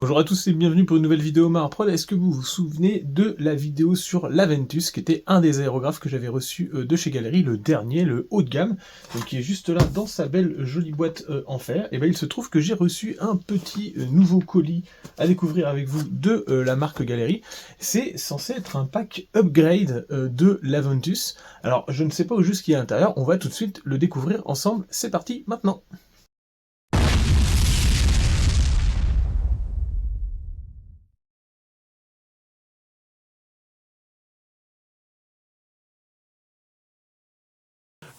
Bonjour à tous et bienvenue pour une nouvelle vidéo Marprod. Est-ce que vous vous souvenez de la vidéo sur l'Aventus, qui était un des aérographes que j'avais reçu de chez Galerie, le dernier, le haut de gamme, donc qui est juste là dans sa belle jolie boîte en fer. Et bien il se trouve que j'ai reçu un petit nouveau colis à découvrir avec vous de la marque Galerie. C'est censé être un pack upgrade de l'Aventus. Alors je ne sais pas au juste ce qu'il y a à l'intérieur, on va tout de suite le découvrir ensemble. C'est parti maintenant.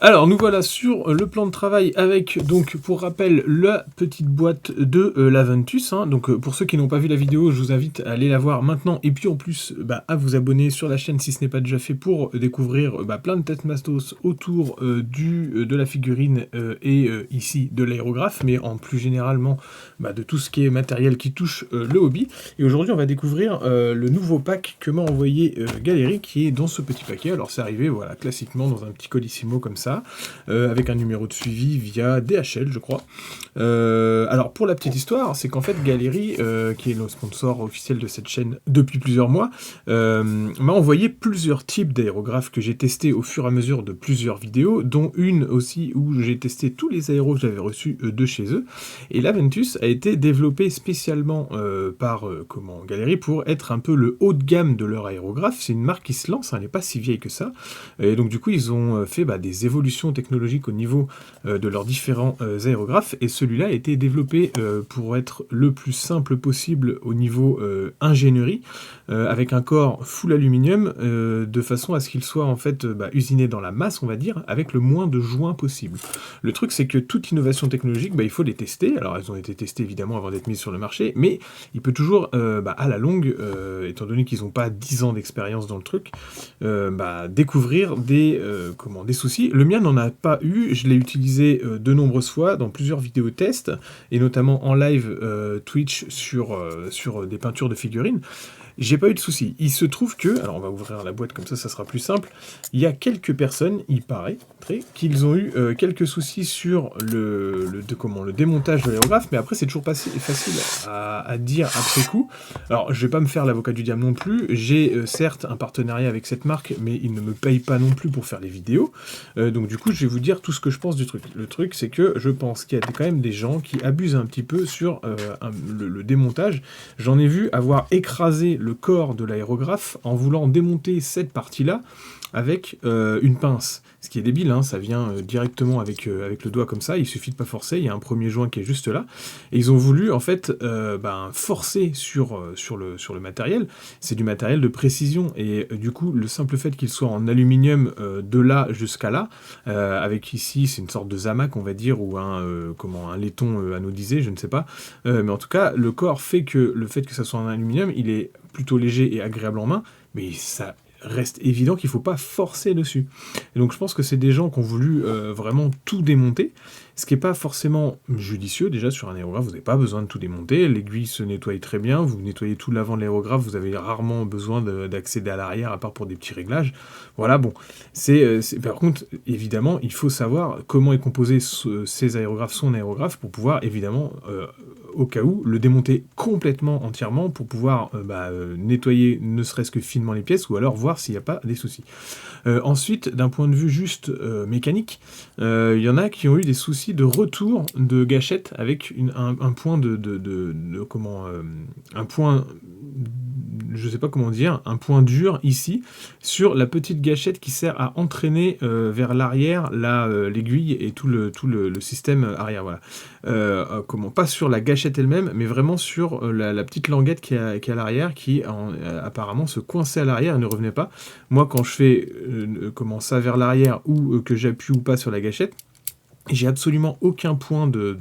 Alors nous voilà sur le plan de travail avec, donc pour rappel, la petite boîte de l'Aventus. Donc pour ceux qui n'ont pas vu la vidéo, je vous invite à aller la voir maintenant, et puis en plus à vous abonner sur la chaîne si ce n'est pas déjà fait pour découvrir plein de test mastos autour de la figurine et ici de l'aérographe, mais en plus généralement de tout ce qui est matériel qui touche le hobby. Et aujourd'hui on va découvrir le nouveau pack que m'a envoyé Galerie, qui est dans ce petit paquet. Alors c'est arrivé voilà classiquement dans un petit colissimo comme ça, avec un numéro de suivi via DHL, je crois. Alors pour la petite histoire, c'est qu'en fait Galerie, qui est le sponsor officiel de cette chaîne depuis plusieurs mois, m'a envoyé plusieurs types d'aérographes que j'ai testés au fur et à mesure de plusieurs vidéos, dont une aussi où j'ai testé tous les aéros que j'avais reçus de chez eux. Et l'Aventus a été développé spécialement par Galerie pour être un peu le haut de gamme de leur aérographe. C'est une marque qui se lance, elle n'est pas si vieille que ça. Et donc du coup ils ont fait des évolutions technologiques au niveau de leurs différents aérographes, et celui-là a été développé pour être le plus simple possible au niveau ingénierie, avec un corps full aluminium, de façon à ce qu'il soit en fait usiné dans la masse, on va dire, avec le moins de joints possible. Le truc, c'est que toute innovation technologique, il faut les tester. Alors elles ont été testées évidemment avant d'être mises sur le marché, mais il peut toujours à la longue, étant donné qu'ils n'ont pas 10 ans d'expérience dans le truc, découvrir des soucis. Le mien n'en a pas eu, je l'ai utilisé de nombreuses fois dans plusieurs vidéos tests, et notamment en live Twitch sur des peintures de figurines. J'ai pas eu de soucis. Il se trouve que, alors on va ouvrir la boîte comme ça sera plus simple, il y a quelques personnes, il paraît, qu'ils ont eu quelques soucis sur le démontage de l'aérographe, mais après c'est toujours pas facile à dire après coup. Alors je vais pas me faire l'avocat du diable non plus, j'ai certes un partenariat avec cette marque, mais ils ne me payent pas non plus pour faire les vidéos, donc du coup je vais vous dire tout ce que je pense du truc. Le truc c'est que je pense qu'il y a quand même des gens qui abusent un petit peu sur le démontage. J'en ai vu avoir écrasé le corps de l'aérographe en voulant démonter cette partie-là avec une pince. Ce qui est débile, ça vient directement avec le doigt comme ça, il suffit de pas forcer, il y a un premier joint qui est juste là, et ils ont voulu en fait forcer sur le matériel. C'est du matériel de précision, et du coup le simple fait qu'il soit en aluminium de là jusqu'à là, avec ici c'est une sorte de zamac on va dire, ou un laiton anodisé, je ne sais pas, mais en tout cas le corps fait que le fait que ça soit en aluminium, il est plutôt léger et agréable en main, mais ça reste évident qu'il ne faut pas forcer dessus. Et donc je pense que c'est des gens qui ont voulu vraiment tout démonter, ce qui n'est pas forcément judicieux. Déjà sur un aérographe, vous n'avez pas besoin de tout démonter, l'aiguille se nettoie très bien, vous nettoyez tout l'avant de l'aérographe, vous avez rarement besoin d'accéder à l'arrière, à part pour des petits réglages. Voilà, bon. Par contre, évidemment, il faut savoir comment est composé ces aérographes, son aérographe, pour pouvoir évidemment, au cas où, le démonter complètement, entièrement, pour pouvoir nettoyer ne serait-ce que finement les pièces, ou alors voir s'il n'y a pas des soucis. Ensuite, d'un point de vue juste mécanique, il y en a qui ont eu des soucis de retour de gâchette avec un point un point, je sais pas comment dire, un point dur ici, sur la petite gâchette qui sert à entraîner vers l'arrière l'aiguille et tout le système arrière, voilà. Pas sur la gâchette elle-même, mais vraiment sur la petite languette qui est à l'arrière, qui apparemment se coinçait à l'arrière et ne revenait pas. Moi, quand je fais ça vers l'arrière, ou que j'appuie ou pas sur la gâchette, j'ai absolument aucun point de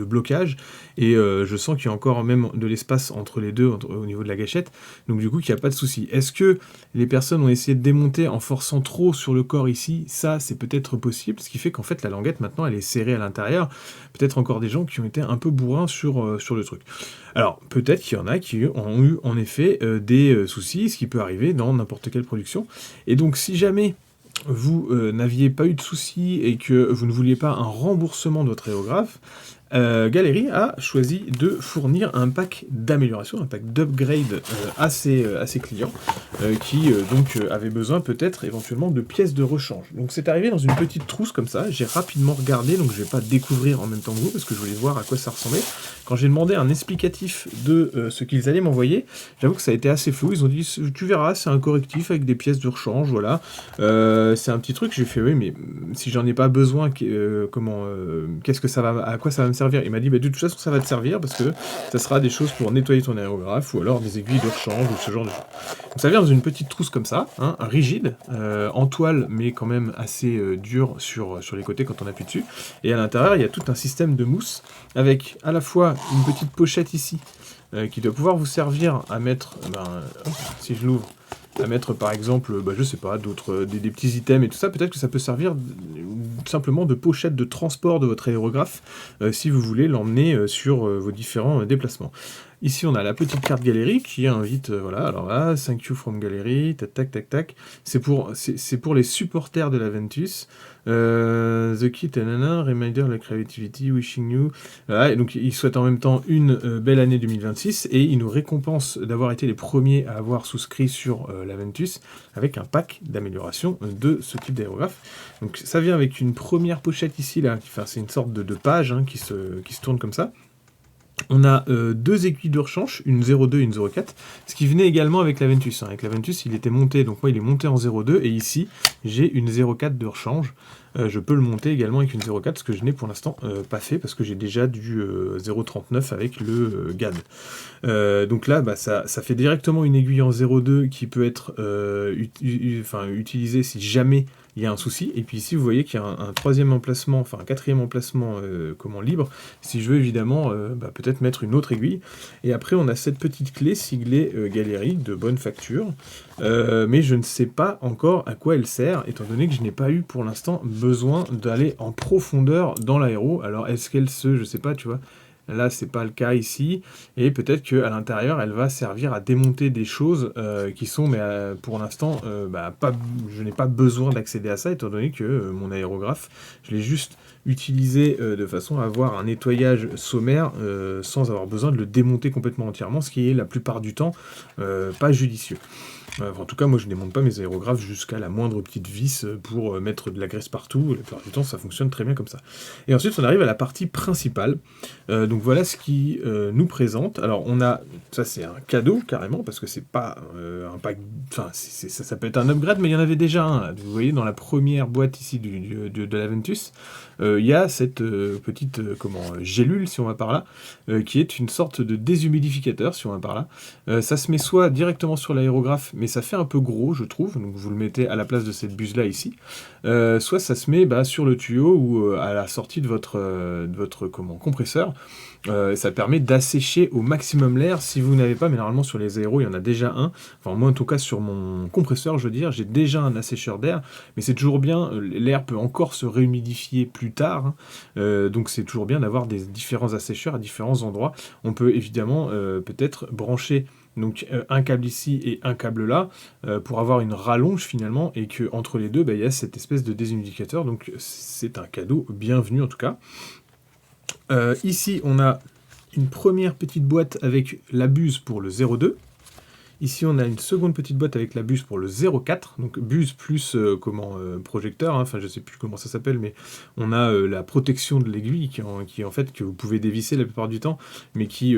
blocage, et je sens qu'il y a encore même de l'espace entre les deux, au niveau de la gâchette, donc du coup qu'il n'y a pas de souci. Est-ce que les personnes ont essayé de démonter en forçant trop sur le corps ici? Ça, c'est peut-être possible, ce qui fait qu'en fait la languette maintenant elle est serrée à l'intérieur. Peut-être encore des gens qui ont été un peu bourrins sur le truc. Alors peut-être qu'il y en a qui ont eu en effet des soucis, ce qui peut arriver dans n'importe quelle production, et donc si jamais vous n'aviez pas eu de soucis et que vous ne vouliez pas un remboursement de votre aérographe, Galerie a choisi de fournir un pack d'amélioration, un pack d'upgrade à ses clients, qui donc avaient besoin peut-être éventuellement de pièces de rechange. Donc c'est arrivé dans une petite trousse comme ça, j'ai rapidement regardé, donc je vais pas découvrir en même temps que vous, parce que je voulais voir à quoi ça ressemblait. Quand j'ai demandé un explicatif de ce qu'ils allaient m'envoyer, j'avoue que ça a été assez flou, ils ont dit « tu verras, c'est un correctif avec des pièces de rechange, voilà ». C'est un petit truc, j'ai fait « oui, mais si j'en ai pas besoin, qu'est-ce que ça va, à quoi ça va me servir ?» Il m'a dit bah, « de toute façon, ça va te servir, parce que ça sera des choses pour nettoyer ton aérographe, ou alors des aiguilles de rechange, ou ce genre de choses. » Donc ça vient dans une petite trousse comme ça, hein, rigide, en toile, mais quand même assez dur sur les côtés quand on appuie dessus. Et à l'intérieur, il y a tout un système de mousse, avec à la fois une petite pochette ici, qui doit pouvoir vous servir à mettre, si je l'ouvre, à mettre par exemple, je sais pas, des petits items et tout ça, peut-être que ça peut servir simplement de pochette de transport de votre aérographe, si vous voulez l'emmener sur vos différents déplacements. Ici, on a la petite carte Galerie qui invite, voilà, alors là, thank you from Galerie, tac, tac, tac, tac. C'est pour les supporters de l'Aventus. The Kit, Reminder, la Creativity, Wishing You. Voilà, et donc, ils souhaitent en même temps une belle année 2026 et ils nous récompensent d'avoir été les premiers à avoir souscrit sur l'Aventus avec un pack d'amélioration de ce type d'aérographe. Donc, ça vient avec une première pochette ici, là, enfin, c'est une sorte de page qui se tourne comme ça. On a deux aiguilles de rechange, une 0,2 et une 0,4, ce qui venait également avec l'Aventus. Avec l'Aventus, il était monté, donc moi il est monté en 0,2, et ici, j'ai une 0,4 de rechange. Je peux le monter également avec une 0,4, ce que je n'ai pour l'instant pas fait, parce que j'ai déjà du 0,39 avec le GAD. Donc là, ça fait directement une aiguille en 0,2 qui peut être utilisée si jamais il y a un souci. Et puis ici, vous voyez qu'il y a un troisième emplacement, enfin un quatrième emplacement libre, si je veux évidemment peut-être mettre une autre aiguille. Et après, on a cette petite clé siglée Galerie de bonne facture, mais je ne sais pas encore à quoi elle sert, étant donné que je n'ai pas eu pour l'instant besoin d'aller en profondeur dans l'aéro. Alors est-ce qu'elle je sais pas, tu vois. Là, c'est pas le cas ici, et peut-être qu'à l'intérieur, elle va servir à démonter des choses qui sont, mais pour l'instant, je n'ai pas besoin d'accéder à ça, étant donné que mon aérographe, je l'ai juste utilisé de façon à avoir un nettoyage sommaire sans avoir besoin de le démonter complètement entièrement, ce qui est la plupart du temps pas judicieux. En tout cas, moi je ne démonte pas mes aérographes jusqu'à la moindre petite vis pour mettre de la graisse partout. La plupart du temps, ça fonctionne très bien comme ça. Et ensuite, on arrive à la partie principale. Donc voilà ce qui nous présente. Alors, on a... Ça, c'est un cadeau, carrément, parce que c'est pas un pack... Enfin, ça peut être un upgrade, mais il y en avait déjà un. Vous voyez, dans la première boîte ici de l'Aventus, il y a cette petite gélule, si on va par là, qui est une sorte de déshumidificateur, si on va par là. Ça se met soit directement sur l'aérographe, mais ça fait un peu gros, je trouve, donc vous le mettez à la place de cette buse-là ici, soit ça se met sur le tuyau ou à la sortie de votre compresseur. Ça permet d'assécher au maximum l'air si vous n'avez pas, mais normalement sur les aéros il y en a déjà un, enfin moi en tout cas sur mon compresseur je veux dire, j'ai déjà un assécheur d'air, mais c'est toujours bien, l'air peut encore se réhumidifier plus tard, donc c'est toujours bien d'avoir des différents assécheurs à différents endroits. On peut évidemment peut-être brancher donc un câble ici et un câble là, pour avoir une rallonge finalement, et que entre les deux, il y a cette espèce de déshumidificateur, donc c'est un cadeau bienvenu en tout cas. Ici, on a une première petite boîte avec la buse pour le 0,2. Ici, on a une seconde petite boîte avec la buse pour le 0,4, donc buse plus projecteur, enfin je sais plus comment ça s'appelle, mais on a la protection de l'aiguille qui en fait que vous pouvez dévisser la plupart du temps, mais qui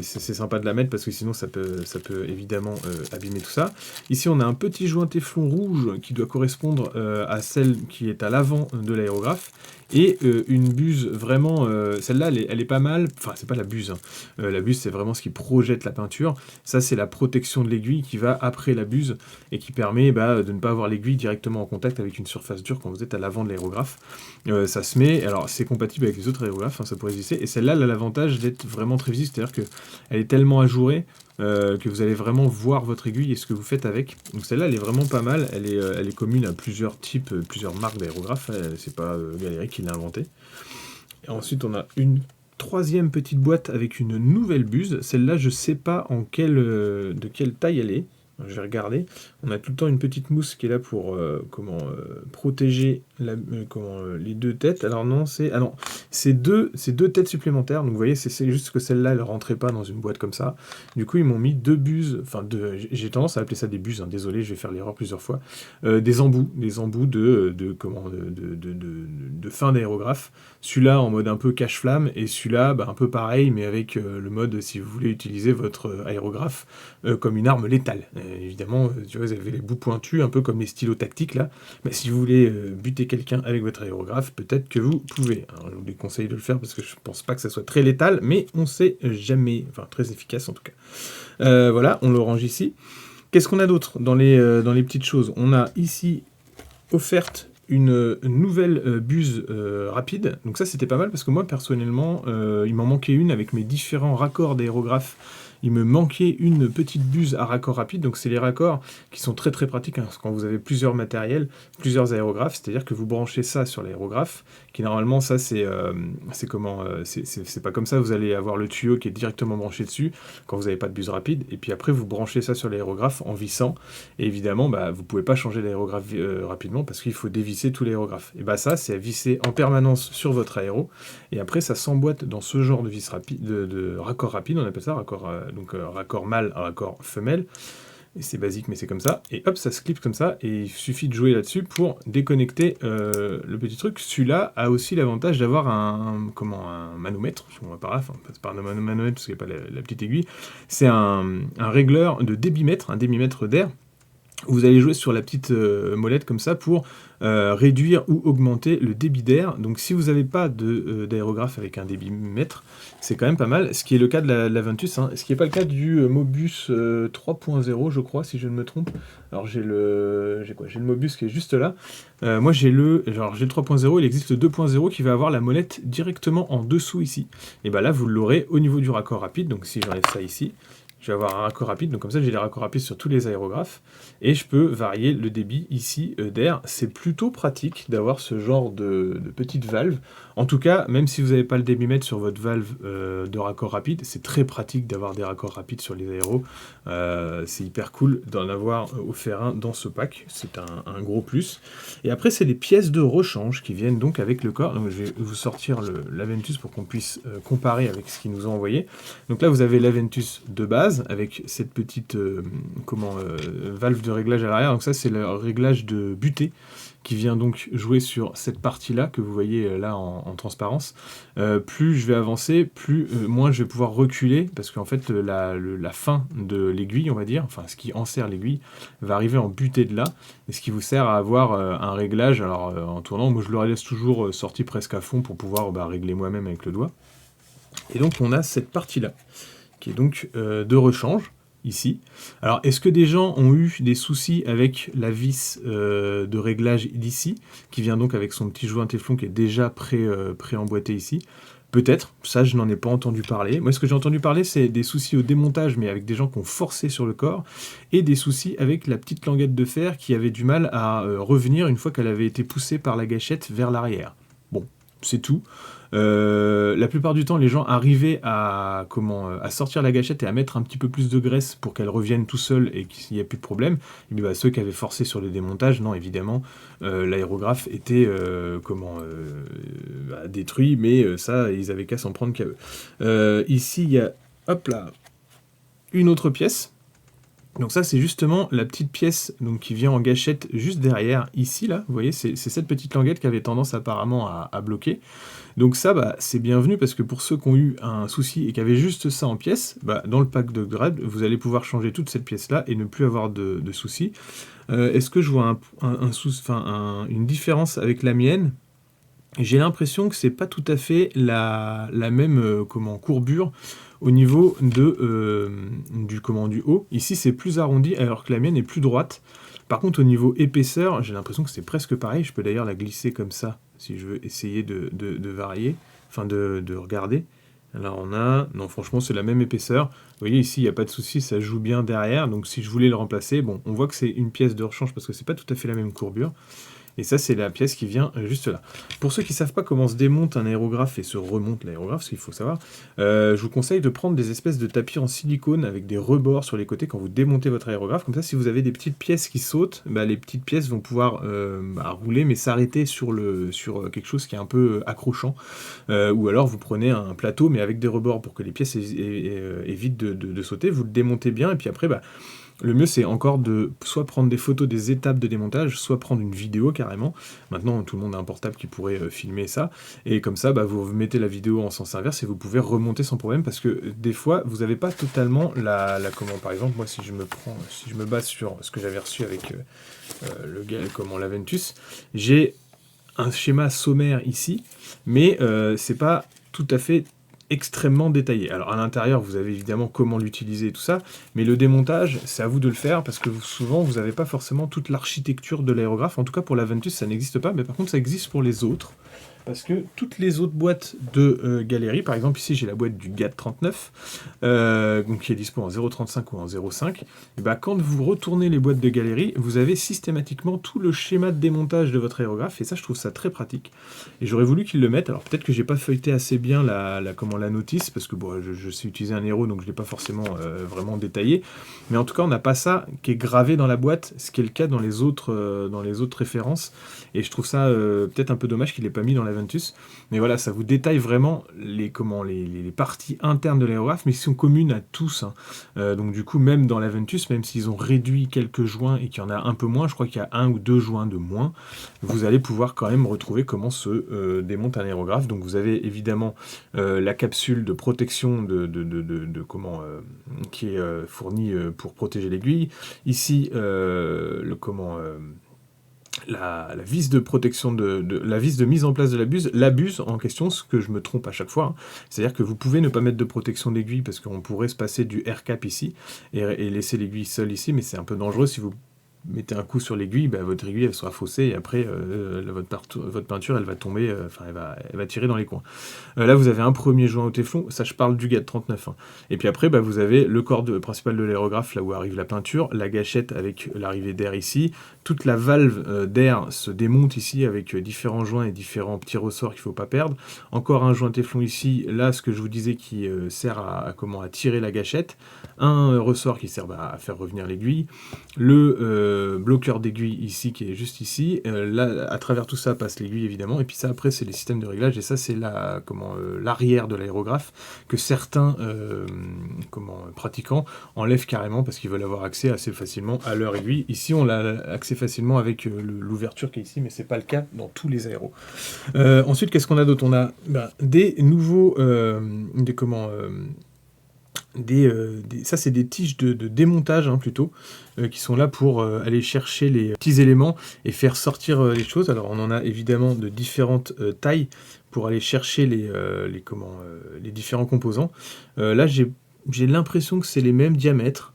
c'est sympa de la mettre parce que sinon ça peut évidemment abîmer tout ça. Ici, on a un petit joint téflon rouge qui doit correspondre à celle qui est à l'avant de l'aérographe. Et une buse vraiment, celle-là elle est pas mal, enfin c'est pas la buse, la buse c'est vraiment ce qui projette la peinture, ça c'est la protection de l'aiguille qui va après la buse et qui permet de ne pas avoir l'aiguille directement en contact avec une surface dure quand vous êtes à l'avant de l'aérographe. Ça se met, alors c'est compatible avec les autres aérographes, ça pourrait exister, et celle-là elle a l'avantage d'être vraiment très visible, c'est-à-dire qu'elle est tellement ajourée que vous allez vraiment voir votre aiguille et ce que vous faites avec. Donc celle-là, elle est vraiment pas mal. Elle est commune à plusieurs types, plusieurs marques d'aérographes. C'est pas Galerie qui l'a inventé. Et ensuite, on a une troisième petite boîte avec une nouvelle buse. Celle-là, je sais pas de quelle taille elle est. Je vais regarder. On a tout le temps une petite mousse qui est là pour protéger les deux têtes. Alors non, c'est deux têtes supplémentaires. Donc vous voyez, c'est juste que celle-là, elle rentrait pas dans une boîte comme ça. Du coup, ils m'ont mis deux buses, enfin j'ai tendance à appeler ça des buses, hein, désolé, je vais faire l'erreur plusieurs fois. Des embouts de fin d'aérographe. Celui-là en mode un peu cache-flamme et celui-là un peu pareil, mais avec le mode si vous voulez utiliser votre aérographe comme une arme létale. Évidemment, tu vois, vous avez les bouts pointus, un peu comme les stylos tactiques là. Mais si vous voulez buter quelqu'un avec votre aérographe, peut-être que vous pouvez. Alors, je vous déconseille de le faire parce que je pense pas que ça soit très létal, mais on sait jamais. Enfin, très efficace en tout cas. Voilà, on le range ici. Qu'est-ce qu'on a d'autre dans les petites choses? On a ici offerte une nouvelle buse rapide. Donc ça, c'était pas mal parce que moi, personnellement, il m'en manquait une avec mes différents raccords d'aérographe. Il me manquait une petite buse à raccord rapide, donc c'est les raccords qui sont très très pratiques hein, quand vous avez plusieurs matériels, plusieurs aérographes, c'est-à-dire que vous branchez ça sur l'aérographe, qui normalement ça c'est pas comme ça, vous allez avoir le tuyau qui est directement branché dessus quand vous n'avez pas de buse rapide, et puis après vous branchez ça sur l'aérographe en vissant, et évidemment vous pouvez pas changer l'aérographe rapidement parce qu'il faut dévisser tout l'aérographe. Et ça c'est à visser en permanence sur votre aéro, et après ça s'emboîte dans ce genre de vis rapide, de raccord rapide, on appelle ça raccord raccord mâle, raccord femelle, et c'est basique mais c'est comme ça, et hop ça se clip comme ça, et il suffit de jouer là-dessus pour déconnecter le petit truc. Celui-là a aussi l'avantage d'avoir un manomètre, on va par là, enfin c'est pas un manomètre parce qu'il n'y a pas la petite aiguille, c'est un régleur de débitmètre, un débitmètre d'air. Vous allez jouer sur la petite molette comme ça pour réduire ou augmenter le débit d'air. Donc si vous n'avez pas d'aérographe avec un débitmètre, c'est quand même pas mal, ce qui est le cas de la Ventus, hein. Ce qui n'est pas le cas du Mobus 3.0, je crois, si je ne me trompe. Alors j'ai le Mobus qui est juste là. Moi j'ai le 3.0, il existe le 2.0 qui va avoir la molette directement en dessous ici. Et là vous l'aurez au niveau du raccord rapide, donc si j'enlève ça ici, je vais avoir un raccord rapide, donc comme ça j'ai les raccords rapides sur tous les aérographes, et je peux varier le débit ici d'air. C'est plutôt pratique d'avoir ce genre de petite valve. En tout cas, même si vous n'avez pas le débitmètre sur votre valve de raccord rapide, c'est très pratique d'avoir des raccords rapides sur les aéros. C'est hyper cool d'en avoir offert un dans ce pack, c'est un gros plus. Et après c'est les pièces de rechange qui viennent donc avec le corps. Donc je vais vous sortir l'Aventus pour qu'on puisse comparer avec ce qu'ils nous ont envoyé. Donc là vous avez l'Aventus de base, avec cette petite valve de réglage à l'arrière. Donc ça c'est le réglage de butée qui vient donc jouer sur cette partie-là que vous voyez là en transparence. Plus je vais avancer, moins je vais pouvoir reculer, parce qu'en fait la fin de l'aiguille, on va dire, enfin ce qui enserre l'aiguille, va arriver en butée de là, et ce qui vous sert à avoir un réglage. Alors en tournant, moi je le laisse toujours sorti presque à fond pour pouvoir régler moi-même avec le doigt. Et donc on a cette partie-là, qui est donc de rechange, ici. Alors, est-ce que des gens ont eu des soucis avec la vis de réglage d'ici, qui vient donc avec son petit joint téflon qui est déjà pré-emboîté ici? Peut-être, ça je n'en ai pas entendu parler. Moi ce que j'ai entendu parler c'est des soucis au démontage, mais avec des gens qui ont forcé sur le corps, et des soucis avec la petite languette de fer qui avait du mal à revenir une fois qu'elle avait été poussée par la gâchette vers l'arrière. Bon, c'est tout. La plupart du temps, les gens arrivaient à sortir la gâchette et à mettre un petit peu plus de graisse pour qu'elle revienne tout seul et qu'il n'y ait plus de problème. Et bien, ceux qui avaient forcé sur le démontage, non, évidemment, l'aérographe était détruit, mais ça, ils avaient qu'à s'en prendre qu'à eux. Ici, il y a, hop là, une autre pièce. Donc ça, c'est justement la petite pièce qui vient en gâchette juste derrière, ici, là. Vous voyez, c'est cette petite languette qui avait tendance apparemment à bloquer. Donc ça, c'est bienvenu, parce que pour ceux qui ont eu un souci et qui avaient juste ça en pièce, dans le pack de grade, vous allez pouvoir changer toute cette pièce-là et ne plus avoir de soucis. Est-ce que je vois une différence avec la mienne? J'ai l'impression que c'est pas tout à fait la même courbure au niveau du haut. Ici, c'est plus arrondi, alors que la mienne est plus droite. Par contre, au niveau épaisseur, j'ai l'impression que c'est presque pareil. Je peux d'ailleurs la glisser comme ça, si je veux essayer de varier, enfin de regarder. Alors non, franchement, c'est la même épaisseur. Vous voyez, ici, il n'y a pas de souci, ça joue bien derrière. Donc, si je voulais le remplacer, bon, on voit que c'est une pièce de rechange, parce que c'est pas tout à fait la même courbure. Et ça, c'est la pièce qui vient juste là. Pour ceux qui ne savent pas comment se démonte un aérographe et se remonte l'aérographe, ce qu'il faut savoir, je vous conseille de prendre des espèces de tapis en silicone avec des rebords sur les côtés quand vous démontez votre aérographe. Comme ça, si vous avez des petites pièces qui sautent, bah, les petites pièces vont pouvoir rouler, mais s'arrêter sur quelque chose qui est un peu accrochant. Ou alors, vous prenez un plateau, mais avec des rebords pour que les pièces évitent de sauter. Vous le démontez bien, et puis après, bah, le mieux, c'est encore de soit prendre des photos des étapes de démontage, soit prendre une vidéo carrément. Maintenant, tout le monde a un portable qui pourrait filmer ça. Et comme ça, bah, vous mettez la vidéo en sens inverse et vous pouvez remonter sans problème. Parce que des fois, vous n'avez pas totalement comment, par exemple, moi, si je me base sur ce que j'avais reçu avec l'Aventus, j'ai un schéma sommaire ici, mais c'est pas tout à fait extrêmement détaillé. Alors à l'intérieur, vous avez évidemment comment l'utiliser et tout ça, mais le démontage, c'est à vous de le faire parce que souvent, vous n'avez pas forcément toute l'architecture de l'aérographe. En tout cas, pour l'Aventus, ça n'existe pas, mais par contre, ça existe pour les autres. Parce que toutes les autres boîtes de galerie, par exemple ici j'ai la boîte du GAT39, donc qui est dispo en 0.35 ou en 0.5, et bah, quand vous retournez les boîtes de galerie, vous avez systématiquement tout le schéma de démontage de votre aérographe, et ça je trouve ça très pratique. Et j'aurais voulu qu'ils le mettent, alors peut-être que j'ai pas feuilleté assez bien la notice, parce que bon, je sais utiliser un aéro, donc je l'ai pas forcément vraiment détaillé, mais en tout cas on n'a pas ça qui est gravé dans la boîte, ce qui est le cas dans les autres références, et je trouve ça peut-être un peu dommage qu'il l'ait pas mis dans l'Aventus, mais voilà, ça vous détaille vraiment les parties internes de l'aérographe, mais qui sont communes à tous, hein. Donc du coup, même dans l'Aventus, même s'ils ont réduit quelques joints et qu'il y en a un peu moins, je crois qu'il y a 1 ou 2 joints de moins, vous allez pouvoir quand même retrouver comment se démonte un aérographe. Donc vous avez évidemment la capsule de protection qui est fournie pour protéger l'aiguille. Ici, la vis de protection la vis de mise en place de la buse en question, ce que je me trompe à chaque fois, hein. C'est-à-dire que vous pouvez ne pas mettre de protection d'aiguille parce qu'on pourrait se passer du air cap ici et laisser l'aiguille seule ici, mais c'est un peu dangereux si vous mettez un coup sur l'aiguille, bah, votre aiguille elle sera faussée et après votre peinture elle va tomber, elle va tirer dans les coins. Là vous avez un premier joint au téflon, ça je parle du GAT39, hein. Et puis après bah, vous avez le corps principal de l'aérographe, là où arrive la peinture, la gâchette avec l'arrivée d'air ici, toute la valve d'air se démonte ici avec différents joints et différents petits ressorts qu'il ne faut pas perdre. Encore un joint téflon ici, là ce que je vous disais qui sert à tirer la gâchette, un ressort qui sert à faire revenir l'aiguille, le bloqueur d'aiguille ici qui est juste ici, là à travers tout ça passe l'aiguille évidemment, et puis ça après c'est les systèmes de réglage, et ça c'est l'arrière de l'aérographe que certains pratiquants enlèvent carrément parce qu'ils veulent avoir accès assez facilement à leur aiguille. Ici on l'a accès facilement avec l'ouverture qui est ici, mais c'est pas le cas dans tous les aéros. Ensuite qu'est-ce qu'on a d'autre? On a des nouveaux ça c'est des tiges de démontage hein, plutôt, qui sont là pour aller chercher les petits éléments et faire sortir les choses. Alors on en a évidemment de différentes tailles pour aller chercher les différents composants. Là j'ai l'impression que c'est les mêmes diamètres,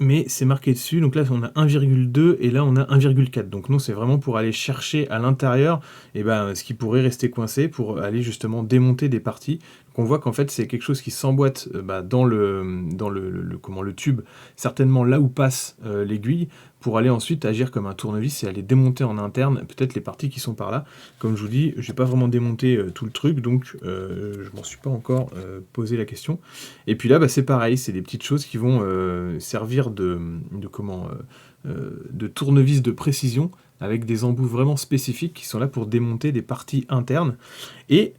mais c'est marqué dessus, donc là on a 1,2 et là on a 1,4, donc non c'est vraiment pour aller chercher à l'intérieur ce qui pourrait rester coincé pour aller justement démonter des parties. Donc on voit qu'en fait c'est quelque chose qui s'emboîte dans le tube, certainement là où passe l'aiguille, pour aller ensuite agir comme un tournevis et aller démonter en interne peut-être les parties qui sont par là. Comme je vous dis, j'ai pas vraiment démonté tout le truc, donc je m'en suis pas encore posé la question. Et puis là c'est pareil, c'est des petites choses qui vont servir de tournevis de précision avec des embouts vraiment spécifiques qui sont là pour démonter des parties internes. Et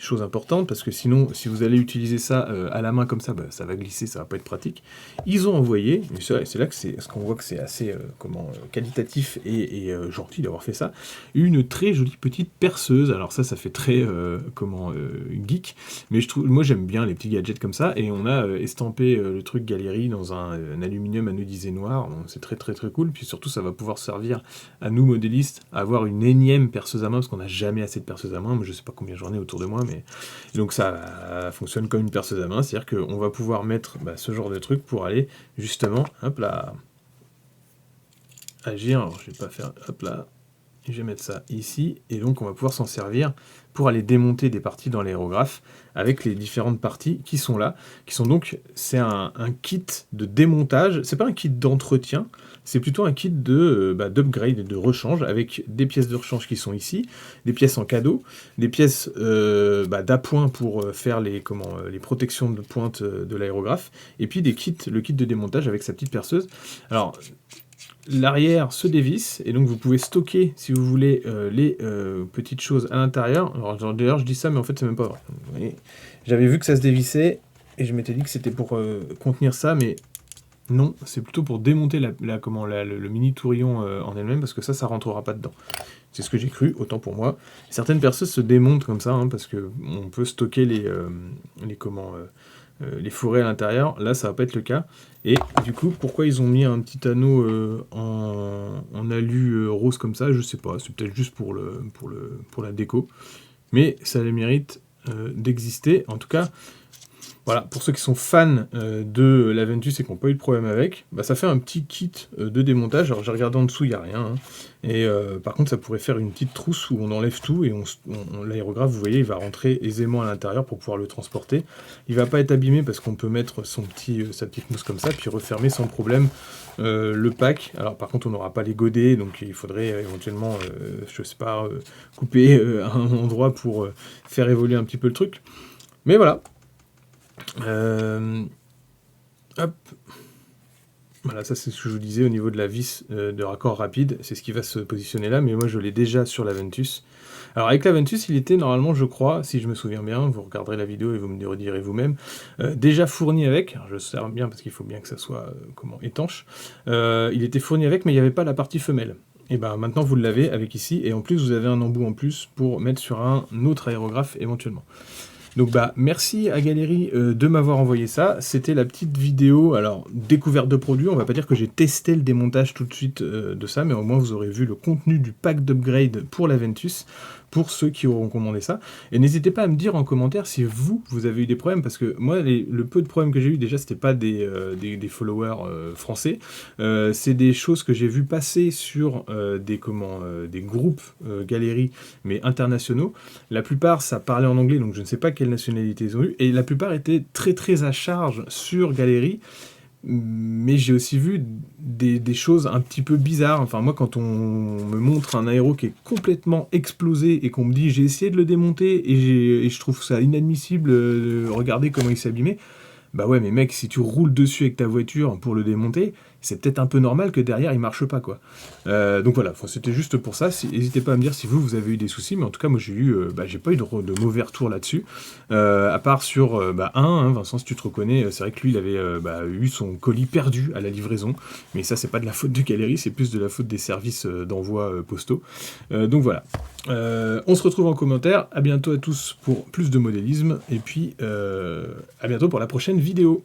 chose importante, parce que sinon, si vous allez utiliser ça à la main comme ça, ça va glisser, ça va pas être pratique. Ils ont envoyé, et c'est là qu'on voit que c'est assez qualitatif et gentil d'avoir fait ça, une très jolie petite perceuse. Alors ça fait très geek, mais moi j'aime bien les petits gadgets comme ça, et on a estampé le truc Galerie dans un aluminium anodisé noir. Bon, c'est très très très cool, puis surtout ça va pouvoir servir à nous modélistes à avoir une énième perceuse à main, parce qu'on n'a jamais assez de perceuse à main. Moi je sais pas combien j'en ai autour de moi, mais donc ça fonctionne comme une perceuse à main, c'est-à-dire qu'on va pouvoir mettre ce genre de truc pour aller justement, hop là, agir. Alors je vais pas faire, hop là, je vais mettre ça ici, et donc on va pouvoir s'en servir pour aller démonter des parties dans l'aérographe avec les différentes parties qui sont là, qui sont donc, c'est un kit de démontage, c'est pas un kit d'entretien, c'est plutôt un kit d'upgrade et de rechange, avec des pièces de rechange qui sont ici, des pièces en cadeau, des pièces d'appoint pour faire les protections de pointe de l'aérographe, et puis le kit de démontage avec sa petite perceuse. Alors, l'arrière se dévisse, et donc vous pouvez stocker, si vous voulez, les petites choses à l'intérieur. Alors d'ailleurs, je dis ça, mais en fait, c'est même pas vrai. Vous voyez, j'avais vu que ça se dévissait, et je m'étais dit que c'était pour contenir ça, mais non, c'est plutôt pour démonter le mini tourillon en elle-même, parce que ça rentrera pas dedans. C'est ce que j'ai cru, autant pour moi. Certaines perceuses se démontent comme ça, parce qu'on peut stocker les forêts à l'intérieur. Là, ça va pas être le cas. Et du coup, pourquoi ils ont mis un petit anneau en alu rose comme ça, je sais pas. C'est peut-être juste pour la déco. Mais ça a le mérite d'exister. En tout cas, voilà, pour ceux qui sont fans de l'Aventus et qui n'ont pas eu de problème avec, ça fait un petit kit de démontage. Alors j'ai regardé en dessous, il n'y a rien. Et par contre, ça pourrait faire une petite trousse où on enlève tout et l'aérographe, vous voyez, il va rentrer aisément à l'intérieur pour pouvoir le transporter. Il ne va pas être abîmé parce qu'on peut mettre sa petite mousse comme ça, puis refermer sans problème le pack. Alors par contre, on n'aura pas les godets, donc il faudrait éventuellement, je sais pas, couper un endroit pour faire évoluer un petit peu le truc. Mais voilà. Hop. Voilà, ça c'est ce que je vous disais au niveau de la vis de raccord rapide, c'est ce qui va se positionner là, mais moi je l'ai déjà sur l'Aventus. Alors avec l'Aventus, il était normalement, je crois, si je me souviens bien, vous regarderez la vidéo et vous me redirez vous-même, déjà fourni avec, alors je sais bien parce qu'il faut bien que ça soit étanche, il était fourni avec, mais il n'y avait pas la partie femelle. Et maintenant vous l'avez avec ici, et en plus vous avez un embout en plus pour mettre sur un autre aérographe éventuellement. Donc merci à Galerie de m'avoir envoyé ça. C'était la petite vidéo, alors découverte de produit, on va pas dire que j'ai testé le démontage tout de suite de ça, mais au moins vous aurez vu le contenu du pack d'upgrade pour l'Aventus, pour ceux qui auront commandé ça. Et n'hésitez pas à me dire en commentaire si vous avez eu des problèmes, parce que moi, le peu de problèmes que j'ai eu, déjà, c'était pas des followers français, c'est des choses que j'ai vu passer sur des groupes Galerie, mais internationaux. La plupart, ça parlait en anglais, donc je ne sais pas quelle nationalité ils ont eu, et la plupart étaient très très à charge sur Galerie, mais j'ai aussi vu des choses un petit peu bizarres. Enfin, moi, quand on me montre un aéro qui est complètement explosé et qu'on me dit j'ai essayé de le démonter et je trouve ça inadmissible, regardez comment il s'est abîmé, bah ouais, mais mec, si tu roules dessus avec ta voiture pour le démonter, c'est peut-être un peu normal que derrière il marche pas, quoi. Donc voilà, c'était juste pour ça. N'hésitez pas à me dire si vous avez eu des soucis, mais en tout cas, moi j'ai pas eu de mauvais retour là-dessus. À part sur Vincent, si tu te reconnais, c'est vrai que lui il avait eu son colis perdu à la livraison, mais ça c'est pas de la faute de Galerie, c'est plus de la faute des services d'envoi postaux. Donc voilà. On se retrouve en commentaire. À bientôt à tous pour plus de modélisme, et puis à bientôt pour la prochaine vidéo.